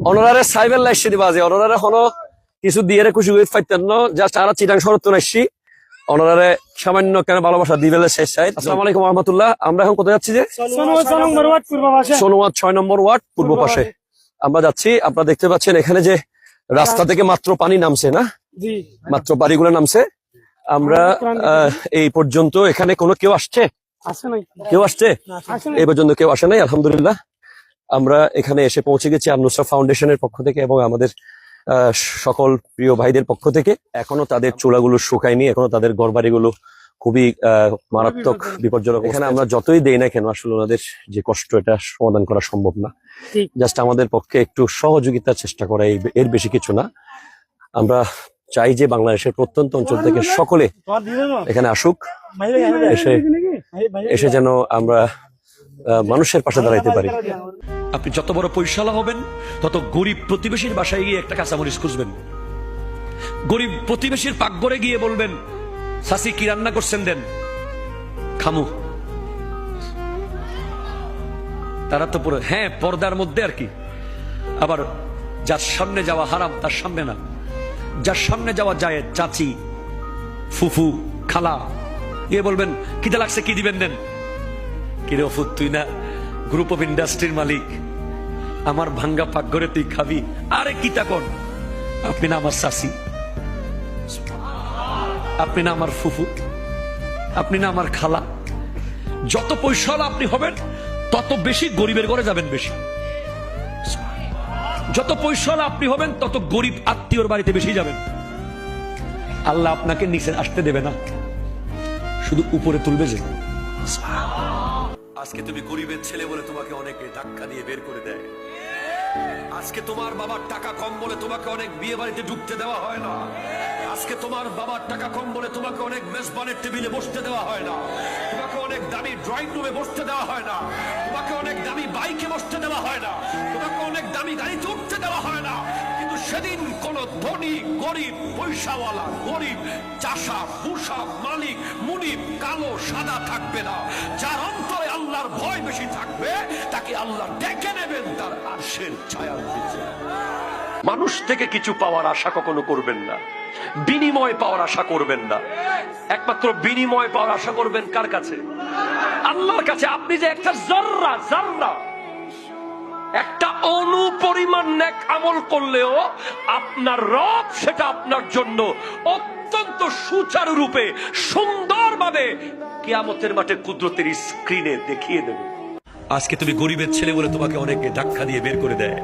অনারারে সাইবেল লাইসে দিবা যে অনারারে হলো কিছু দিয়ে খুশি হয়ে ফাইতেন না জাস্ট আর চিটাং শরৎ আসছি অনারারে সামান্য কেন ভালোবাসা দিবেলে শেষ সাইড। আসসালামু আলাইকুম ওয়া রাহমাতুল্লাহ। আমরা এখন কোথায় যাচ্ছি? যে সোনোয়াত 6 নম্বর ওয়ার্ড পূর্ব পাশে আমরা যাচ্ছি। আপনারা দেখতে পাচ্ছেন এখানে যে রাস্তা থেকে মাত্র পানি নামছে না, মাত্র বাড়িগুলো নামছে। আমরা এই পর্যন্ত এখানে কোনো কেউ আসছে? কেউ আসছে? এই পর্যন্ত কেউ আসে নাই, আলহামদুলিল্লাহ। আমরা এখানে এসে পৌঁছে গেছি আন-নুসরা ফাউন্ডেশনের পক্ষ থেকে এবং আমাদের সকল প্রিয় ভাইদের পক্ষ থেকে। এখনো তাদের চুলাগুলো শুকায়নি, এখনো তাদের ঘরবাড়িগুলো খুবই মারাত্মক বিপজ্জনক। এখানে আমরা যতই দেই না কেন আসলে ওনাদের যে কষ্ট এটা সমাধান করা সম্ভব না। জাস্ট আমাদের পক্ষে একটু সহযোগিতার চেষ্টা করা, এর বেশি কিছু না। আমরা চাই যে বাংলাদেশের প্রত্যন্ত অঞ্চল থেকে সকলে এখানে আসুক, এসে যেন আমরা মানুষের পাশে দাঁড়াইতে পারি। আপনি যত বড় পয়সালা হবেন তত গরিব প্রতিবেশীর বাসায় গিয়ে একটা কাঁচামরিচ খুঁজবেন, গরিব প্রতিবেশীর পাকঘরে গিয়ে বলবেন চাচি কি রান্না করছেন দেন খামু। তারা তো পুরো হ্যাঁ পর্দার মধ্যে আর কি। আবার যার সামনে যাওয়া হারাম তার সামনে না, যার সামনে যাওয়া যায় চাচি ফুফু খালা গিয়ে বলবেন খিদে লাগছে কি দিবেন দেন। কিরে অফু তুই না গ্রুপ অফ ইন্ডাস্ট্রির মালিক, আমার ভাঙ্গা পাকঘরে তুই খাবি? আরে কি তাকন, আপনি না আমার চাচি, আপনি না আমার ফুফু, আপনি না আমার খালা। যত পয়সাওয়ালা আপনি হবেন তত বেশি গরিবের ঘরে যাবেন বেশি। যত পয়সাওয়ালা আপনি হবেন তত গরিব আত্মীয়র বাড়িতে বেশি যাবেন। আল্লাহ আপনাকে নিচে আসতে দেবে না, শুধু উপরে তুলবে। যে আজকে তুমি গরিবের ছেলে বলে তোমাকে অনেকে ধাক্কা দিয়ে বের করে দেয়। আজকে তোমার বাবার টাকা কম বলে তোমাকে অনেক বিয়ে বাড়িতে ঢুকতে দেওয়া হয় না। আজকে তোমার বাবার টাকা কম বলে তোমাকে অনেক মেজবানের টেবিলে বসতে দেওয়া হয় না, তোমাকে অনেক দামি ড্রয়িং রুমে বসতে দেওয়া হয় না, তোমাকে অনেক দামি বাইকে বসতে দেওয়া হয় না, তোমাকে অনেক দামি গাড়িতে উঠতে দেওয়া হয় না। কিন্তু সেদিন কোন ধনী গরিব পয়সাওয়ালা গরিব চাষা ভূষা মালিক মুনিব কালো সাদা থাকবে না। যার অন্তরে আল্লাহর ভয় বেশি থাকবে তাকে আল্লাহ ডেকে নেবেন তার আরশের ছায়ার নিচে। মানুষ থেকে কিছু পাওয়ার আশা কখনো করবেন না, বিনিময় পাওয়ার আশা করবেন না। একমাত্র বিনিময় পাওয়ার আশা করবেন কার কাছে? আল্লাহর কাছে। আপনি যে একটা জর্রা জর্রা একটা অণু পরিমাণ নেক আমল করলেও আপনার রব সেটা আপনার জন্য অত্যন্ত সুচারু রূপে সুন্দরভাবে কিয়ামতের মাঠে কুদরতের স্ক্রিনে দেখিয়ে দেবে। আজকে তুমি গরিবের ছেলে বলে তোমাকে অনেকে ধাক্কা দিয়ে বের করে দেয়।